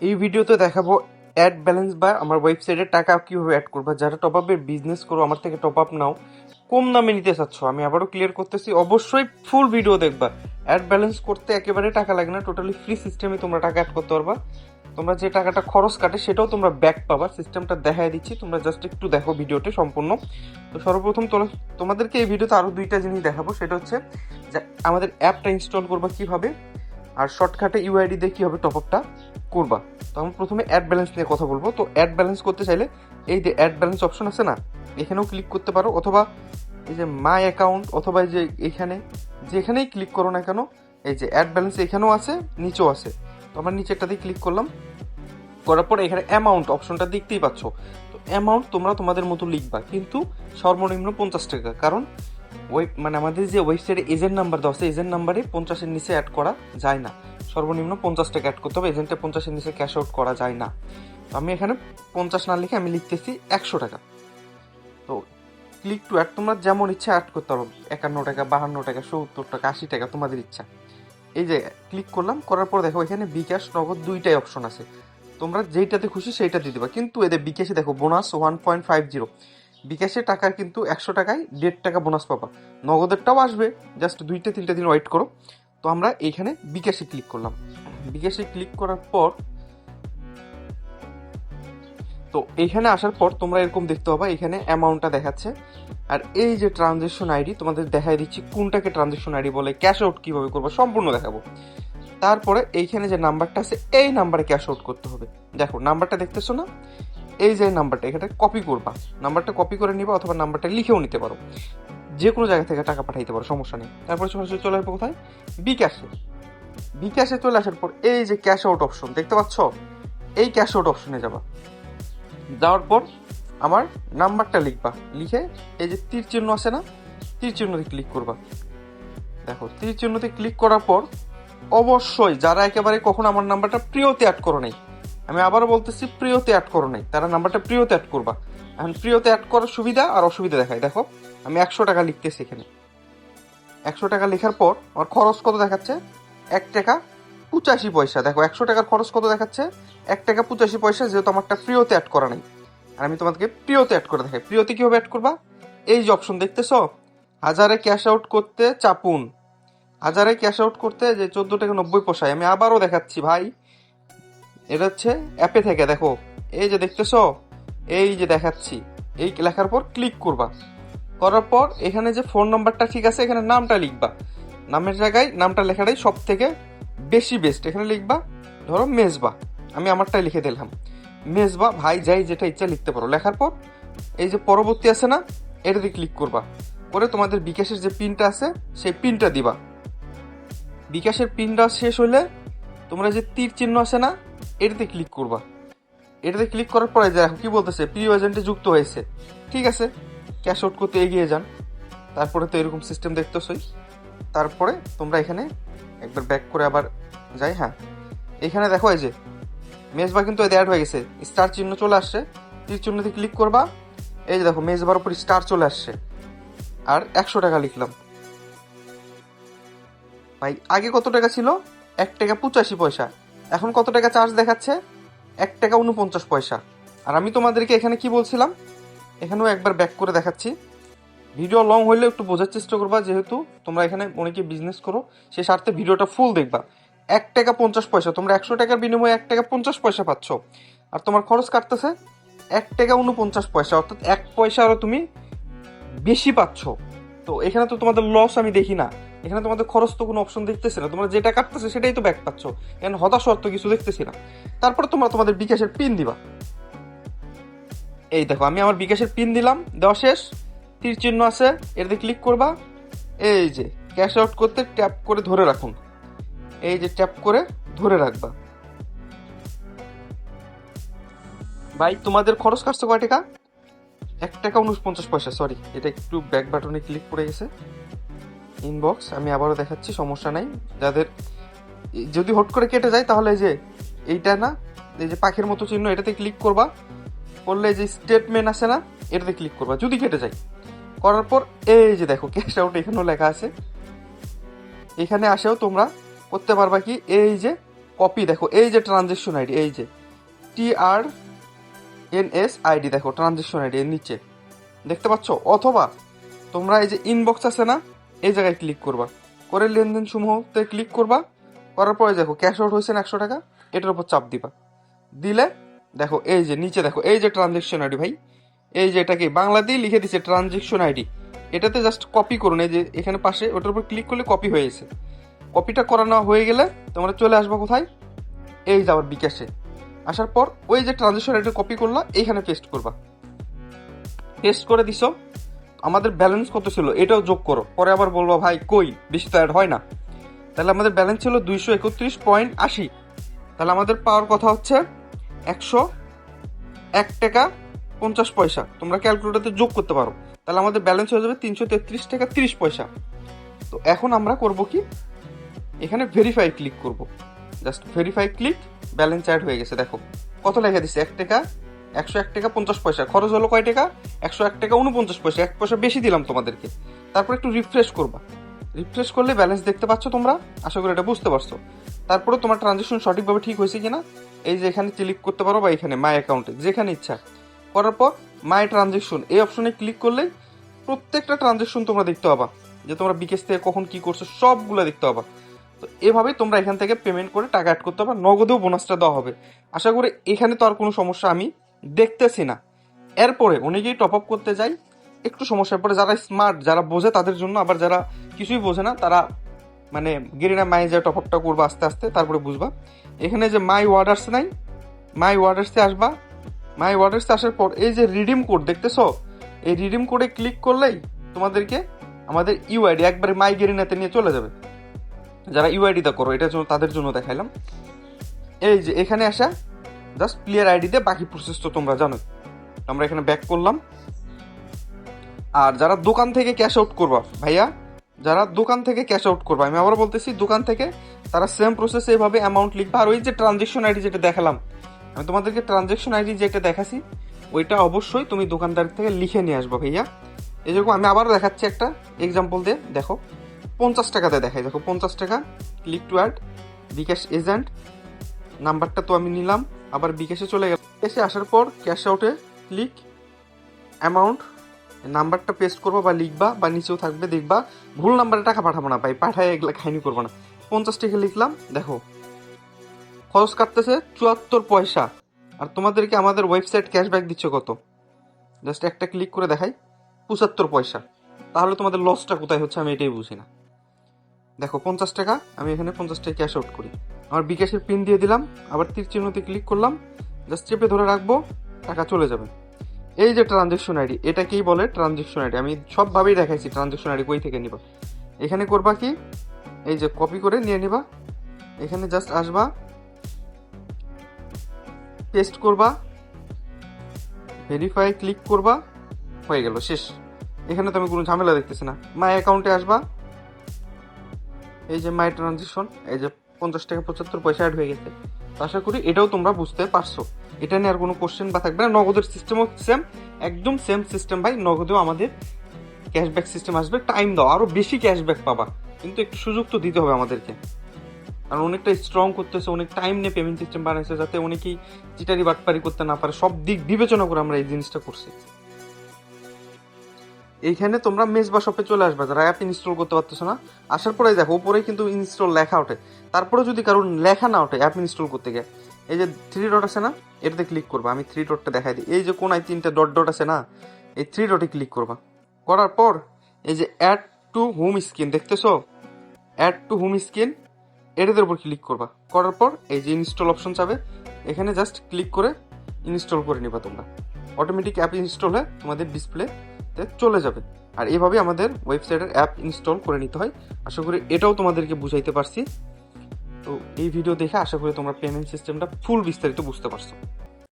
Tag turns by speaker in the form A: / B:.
A: এই ভিডিওতে দেখাবো অ্যাড ব্যালেন্স বা আমার ওয়েবসাইটে টাকা কীভাবে অ্যাড করবা। যারা টপ আপের বিজনেস করো, আমার থেকে টপ আপ নাও, কম দামে নিতে চাচ্ছ, আমি আবারও ক্লিয়ার করতেছি, অবশ্যই ফুল ভিডিও দেখবা। অ্যাড ব্যালেন্স করতে একেবারে টাকা লাগে না, টোটালি ফ্রি সিস্টেমে তোমরা টাকা অ্যাড করতে পারবা। তোমরা যে টাকাটা খরচ কাটে সেটাও তোমরা ব্যাক পাবা। সিস্টেমটা দেখাই দিচ্ছি, তোমরা জাস্ট একটু দেখো ভিডিওটি সম্পূর্ণ। তো সর্বপ্রথম তোমাদেরকে এই ভিডিওতে আরও দুইটা জিনিস দেখাবো, সেটা হচ্ছে যে আমাদের অ্যাপটা ইনস্টল করবা কীভাবে, আর শর্টকাটে ইউআইডি দিয়ে কীভাবে টপ আপটা করবা। তো আমি প্রথমে অ্যাড ব্যালেন্স নিয়ে কথা বলবো। তো অ্যাড ব্যালেন্স করতে চাইলে এই যে অ্যাড ব্যালেন্স অপশন আছে না, এখানেও ক্লিক করতে পারো, অথবা এই যে মাই অ্যাকাউন্ট, অথবা এই যে এখানে যেখানেই ক্লিক করো না কেন, এই যে অ্যাড ব্যালেন্স এখানেও আছে, নিচেও আছে। তো আমরা নিচেরটাতে ক্লিক করলাম, করার পর এখানে অ্যামাউন্ট অপশনটা দেখতেই পাচ্ছ। তো অ্যামাউন্ট তোমরা তোমাদের মতো লিখবা, কিন্তু সর্বনিম্ন 50 টাকা। কারণ আমাদের যে ওয়েবসাইটে এজেন্ট নাম্বার দেওয়া আছে, এজেন্ট নাম্বারে 50-এর নিচে অ্যাড করা যায় না। সর্বনিম্ন 50 টাকা অ্যাড করতে হবে, এজেন্টে 50-এর নিচে ক্যাশ আউট করা যায় না। তো আমি এখানে 50 না লিখে আমি লিখতেছি 100 টাকা। তো ক্লিক টু অ্যাড, তোমরা যেমন ইচ্ছা অ্যাড করতে পারো, 51 টাকা, 52 টাকা, 70 টাকা, 80 টাকা, তোমাদের ইচ্ছা। এই যে ক্লিক করলাম, করার পর দেখো এখানে বিকাশ, নগদ দুইটাই অপশন আছে। তোমরা যেইটাতে খুশি সেইটা দিয়ে দিবা। কিন্তু এদের বিকাশে দেখো বোনাস 1.50, বিকাশে টাকার কিন্তু 100 টাকায় 1.5 টাকা বোনাস পাবা। নগদেরটাও আসবে, জাস্ট 2-3 দিন ওয়েট করো। তো আমরা এইখানে বিকাশে ক্লিক করলাম। বিকাশে ক্লিক করার পর তো এইখানে আসার পর তোমরা এরকম দেখতে পাবা, এখানে অ্যামাউন্টটা দেখাচ্ছে। আর এই যে ট্রানজেকশন আইডি তোমাদের দেখাই দিচ্ছি, কোনটাকে ট্রানজেকশন আইডি বলে, ক্যাশ আউট কীভাবে করবো সম্পূর্ণ দেখাবো। তারপরে এইখানে যে নাম্বারটা আছে, এই নাম্বারে ক্যাশ আউট করতে হবে। দেখো নাম্বারটা দেখতেছো না, এই যে নাম্বারটা, এখানে কপি করবা, নাম্বারটা কপি করে নিবা, অথবা নাম্বারটা লিখেও নিতে পারো, যে কোনো জায়গা থেকে টাকা পাঠাইতে পারো, সমস্যা নেই। তারপরে সরাসরি চলে আসবো কোথায়, বিকাশে। বিকাশে চলে আসার পর এই যে ক্যাশ আউট অপশন দেখতে পাচ্ছ, এই ক্যাশ আউট অপশনে যাবা। যাওয়ার পর আমার নাম্বারটা লিখবা, লিখে এই যে তীর চিহ্ন আছে না, তীর চিহ্নতে ক্লিক করবা। দেখো তীর চিহ্নতে ক্লিক করার পর অবশ্যই যারা একেবারে কখনো আমার নাম্বারটা প্রিয়তে অ্যাড করো নাই, আমি আবারও বলতেছি প্রিয়তে অ্যাড করো নাই, তারা নাম্বারটা প্রিয়তে অ্যাড করবা। এখন প্রিয়তে অ্যাড করার সুবিধা আর অসুবিধা দেখায়। দেখো আমি 100 টাকা লিখতেছি এখানে। 100 টাকা লেখার পর আমার খরচ কত দেখাচ্ছে, 1 টাকা 85 পয়সা। দেখো 100 টাকার খরচ কত দেখাচ্ছে, 1 টাকা 85 পয়সা, যেহেতু আমারটা প্রিয়তে অ্যাড করা নাই। আর আমি তোমাদেরকে প্রিয়তে অ্যাড করে দেখাই। প্রিয়তে কীভাবে অ্যাড করবা, এই যে অপশন দেখতেছো, হাজারে ক্যাশ আউট করতে চাপুন, হাজারে ক্যাশ আউট করতে যে 14 টাকা 90 পয়সায়। আমি আবারও দেখাচ্ছি ভাই, এটা হচ্ছে অ্যাপে থেকে, দেখো এই যে দেখতেছো, এই যে দেখাচ্ছি, এই লেখার পর ক্লিক করবা। করার পর এখানে যে ফোন নাম্বারটা ঠিক আছে, এখানে নামটা লিখবা, নামের জায়গায় নামটা লেখাটাই সব থেকে বেশি বেস্ট। এখানে লিখবা ধরো মেজবা, আমি আমারটাই লিখে দিলাম মেজবা। ভাই যাই যেটা ইচ্ছা লিখতে পারো। লেখার পর এই যে পরবর্তী আছে না, এটাতে ক্লিক করবা, করে তোমাদের বিকাশের যে পিনটা আছে সেই পিনটা দিবা। বিকাশের পিনটা শেষ হলে তোমরা যে তীর চিহ্ন আছে না, এটাতে ক্লিক করবা। এটাতে ক্লিক করার পরে দেখো কি বলতেছে, প্রিয় এজেন্টে যুক্ত হয়েছে। ঠিক আছে, ক্যাশ আউট করতে এগিয়ে যান। তারপরে তো এরকম সিস্টেম দেখতেছই। তারপরে তোমরা এখানে একবার ব্যাক করে আবার যাই। হ্যাঁ, এখানে দেখো এই যে মেজবা কিন্তু এতে অ্যাড হয়ে গেছে, স্টার চিহ্ন চলে আসছে। তীর চিহ্নতে ক্লিক করবা, এই যে দেখো মেজবার উপর স্টার চলে আসছে। আর 100 টাকা লিখলাম। ভাই আগে কত টাকা ছিল, 1 টাকা 85 পয়সা। এখন কত টাকা চার্জ দেখাচ্ছে, 1 টাকা 49 পয়সা। আর আমি তোমাদেরকে এখানে কি বলছিলাম, এখানেও একবার ব্যাক করে দেখাচ্ছি। ভিডিও লং হইলে একটু বোঝার চেষ্টা করবা, যেহেতু তোমরা এখানে অনেকে বিজনেস করো, সে স্বার্থে ভিডিওটা ফুল দেখবা। 1 টাকা 50 পয়সা, তোমরা 100 টাকার বিনিময়ে 1 টাকা 50 পয়সা পাচ্ছ। আর তোমার খরচ কাটতেছে 1 টাকা 49 পয়সা, অর্থাৎ 1 পয়সা আরও তুমি বেশি পাচ্ছ। তো এখানে তো তোমাদের লস আমি দেখি না, এখানে তোমাদের খরচ তো কোনো অপশন দেখতেছি না, তোমরা যেটা কাটতেছে সেটাই তো ব্যাক পাচ্ছ। এখানে হতাশ অর্থ কিছু দেখতেছি না। তারপর তোমরা তোমাদের বিকাশের পিন দিবা। এই দেখো আমি আমার বিকাশের পিন দিলাম, দেওয়া শেষ। তীর চিহ্ন আছে, এটাতে ক্লিক করবা। এই যে ক্যাশ আউট করতে ট্যাপ করে ধরে রাখুন, এই যে ট্যাপ করে ধরে রাখবা। ভাই তোমাদের খরচ কাটছে কয় টাকা, 1 টাকা 49 পয়সা। সরি, এটা একটু ব্যাক বাটনে ক্লিক করে গেছে। ইনবক্স আমি আবারও দেখাচ্ছি, সমস্যা নাই। যাদের যদি হট করে কেটে যায় তাহলে এই যে এইটা না, এই যে পাখির মতো চিহ্ন, এটাতে ক্লিক করবা। করলে যে স্টেটমেন্ট আছে না, এটাতে ক্লিক করবা যদি কেটে যায়। করার পর এই যে দেখো ক্যাশ আউট এখানেও লেখা আছে। এখানে আসেও তোমরা করতে পারবা কি, এই যে কপি দেখো, এই যে ট্রানজেকশন আইডি, এই যে TRNS আইডি দেখো, ট্রানজেকশন আইডি এর নিচে দেখতে পাচ্ছ। অথবা তোমরা এই যে ইনবক্স আছে না, এই জায়গায় ক্লিক করবা, করে লেনদেন সমূহতে ক্লিক করবা, করার পরে দেখো ক্যাশ আউট হয়েছে 100 টাকা, এটার উপর চাপ দিবা। দিলে দেখো এই যে নিচে দেখো, এই যে ট্রানজেকশন আইডি ভাই, এই যে এটাকে বাংলাতেই লিখে দিচ্ছে ট্রানজেকশন আইডি, এটাতে জাস্ট কপি করুন। এই যে এখানে পাশে ওটার উপর ক্লিক করলে কপি হয়ে গেছে। কপিটা করানো হয়ে গেলে তোমরা চলে আসবা কোথায়, এই যাওয়ার বিকাশে। আসার পর ওই যে ট্রানজেকশন আইডি কপি করলা, এইখানে পেস্ট করবা। পেস্ট করে দিছো, আমাদের ব্যালেন্স কত ছিল এটাও যোগ করো। পরে আবার বলবো ভাই কই বেশি তো অ্যাড হয় না। তাহলে আমাদের ব্যালেন্স ছিল 231.80। তাহলে আমাদের পাওয়ার কথা হচ্ছে 101 টাকা 50 পয়সা। তোমরা ক্যালকুলেটরতে যোগ করতে পারো, তাহলে আমাদের ব্যালেন্স হয়ে যাবে 333 টাকা 30 পয়সা। তো এখন আমরা করব কি, এখানে ভেরিফাই ক্লিক করব। Just verify click, balance add হয়ে গেছে। দেখো কত লেখা দিচ্ছে, 1 টাকা 101 টাকা 50 পয়সা। খরচ হলো কয় টাকা, 101 টাকা 49 পয়সা, 1 পয়সা বেশি দিলাম তোমাদেরকে। তারপর একটু রিফ্রেশ করবা, রিফ্রেশ করলে ব্যালেন্স দেখতে পাচ্ছ তোমরা, আশা করি এটা বুঝতে পারছো। তারপরে তোমার ট্রানজেকশন সঠিকভাবে ঠিক হয়েছে কিনা এই যে এখানে ক্লিক করতে পারো, বা এখানে মাই অ্যাকাউন্টে যেখানে ইচ্ছা। করার পর মাই ট্রানজেকশন এই অপশনে ক্লিক করলে প্রত্যেকটা ট্রানজেকশন তোমরা দেখতে পাবা, যে তোমরা বিকেশ থেকে কখন কি করছো সবগুলো দেখতে পাবা। তো এভাবেই তোমরা এখান থেকে পেমেন্ট করে টাকা অ্যাড করতে পারো, নগদেও বোনাসটা দেওয়া হবে। আশা করি এখানে তো আর কোনো সমস্যা আমি দেখতেছি না। এরপরে অনেকেই টপ আপ করতে যায়, একটু সমস্যায় পড়ে, যারা স্মার্ট যারা বোঝে তাদের জন্য, আবার যারা কিছুই বোঝে না তারা মানে গেরিনা মাই যে টপ আপটা করবো আস্তে আস্তে, তারপরে বুঝবা। এখানে যে মাই ওয়ার্ডার্স নাই, মাই ওয়ার্ডার্সে আসবা। মাই ওয়ার্ডার্সে আসার পর এই যে রিডিম কোড দেখতেছো, এই রিডিম কোডে ক্লিক করলেই তোমাদেরকে আমাদের ইউআইডি একবারে মাই গেরিনাতে নিয়ে চলে যাবে। যারা ইউআইডিটা করো এটার জন্য, তাদের জন্য দেখাইলাম। এই যে এখানে আসা জাস্ট ক্লিয়ার আইডি দিয়ে বাকি প্রসেস তো তোমরা জানো। আমরা এখানে ব্যাক করলাম। আর যারা দোকান থেকে ক্যাশ আউট করবা ভাইয়া, যারা দোকান থেকে ক্যাশ আউট করবা, আমি আবার বলতেছি দোকান থেকে, তারা সেম প্রসেসে এভাবে অ্যামাউন্ট লিখবা। আর ওই যে ট্রানজেকশন আইডি যেটা দেখালাম, আমি তোমাদেরকে ট্রানজেকশন আইডি যেটা দেখাছি ওইটা অবশ্যই তুমি দোকানদার থেকে লিখে নিয়ে আসবা ভাইয়া। এই যেরকম আমি আবারও দেখাচ্ছি একটা এক্সাম্পল দিয়ে, দেখো 50 টাকাতে দেখাই। দেখো 50 টাকা, click to add, bKash agent নাম্বারটা তো আমি নিলাম, আবার বিকাশে চলে গেল। বিকাশে আসার পর ক্যাশ আউটে ক্লিক, অ্যামাউন্ট নাম্বারটা পেস্ট করবো বা লিখবা, বা নিচেও থাকবে দেখবা। ভুল নাম্বারে টাকা পাঠাবো না ভাই, পাঠায় এগুলো খাইনি করবো না। 50 টাকা লিখলাম, দেখো খরচ কাটতেছে 74 পয়সা। আর তোমাদেরকে আমাদের ওয়েবসাইট ক্যাশব্যাক দিচ্ছে কত, জাস্ট একটা ক্লিক করে দেখাই, 75 পয়সা। তাহলে তোমাদের লসটা কোথায় হচ্ছে আমি এটাই বুঝি না। দেখো 50 টাকা, আমি এখানে 50 টাকা ক্যাশ আউট করি, আমার বিকাশের পিন দিয়ে দিলাম, আবার তীর চিহ্নতে ক্লিক করলাম, জাস্ট চেপে ধরে রাখবো, টাকা চলে যাবে। এই যে ট্রানজেকশন আইডি, এটাকেই বলে ট্রানজেকশন আইডি। আমি সবভাবেই দেখাইছি ট্রানজেকশন আইডি কই থেকে নিবা। এখানে করবা কি, এই যে কপি করে নিয়ে নিবা, এখানে জাস্ট আসবা, পেস্ট করবা, ভেরিফাই ক্লিক করবা, হয়ে গেল, শেষ। এখানে তো আমি কোনো ঝামেলা দেখতেছি না। মাই অ্যাকাউন্টে আসবা, এই যে মাই ট্রানজেকশন, এই যে 50 টাকা 75 পয়সা অ্যাড হয়ে গেছে। আশা করি এটাও তোমরা বুঝতে পারছো। এটা নিয়ে আর কোনো কোশ্চেন বা থাকবে না। নগদের সিস্টেমও সেম, একদম সেম সিস্টেম ভাই। নগদেও আমাদের ক্যাশব্যাক সিস্টেম আসবে। টাইম দাও, আরো বেশি ক্যাশব্যাক পাবা, কিন্তু একটু সুযোগ তো দিতে হবে আমাদেরকে। আর অনেকটা স্ট্রং করতেছে, অনেক টাইম নিয়ে পেমেন্ট সিস্টেম বানাইছে, যাতে অনেকেই চিটারি বাটপারি করতে না পারে। সব দিক বিবেচনা করে আমরা এই জিনিসটা করছি। এইখানে তোমরা মেস বা শপে চলে আসবে, যারা অ্যাপ ইনস্টল করতে পারতেছো না। আসার পরে দেখো উপরে কিন্তু ইনস্টল লেখা ওঠে। তারপরে যদি কারোর লেখা না ওঠে অ্যাপ ইনস্টল করতে গিয়ে, এই যে 3 ডট আছে না, এটাতে ক্লিক করবা। আমি 3 ডটটা দেখাই দিই। এই যে কোনায় 3টে ডট ডট আছে না, এই 3 ডটে ক্লিক করবা। করার পর এই যে অ্যাড টু হোম স্ক্রিন দেখতেছো, অ্যাড টু হোম স্ক্রিন, এটাদের উপর ক্লিক করবা। করার পর এই যে ইনস্টল অপশন চাবে, এখানে জাস্ট ক্লিক করে ইনস্টল করে নিবা তোমরা। অটোমেটিক অ্যাপ ইনস্টল হয়ে তোমাদের ডিসপ্লেতে চলে যাবে। আর এভাবে আমাদের ওয়েবসাইটের অ্যাপ ইনস্টল করে নিতে হয়। আশা করি এটাও তোমাদেরকে বুঝাইতে পারছি। তো এই ভিডিও দেখে আশা করি তোমরা পেমেন্ট সিস্টেমটা ফুল বিস্তারিত বুঝতে পারছো।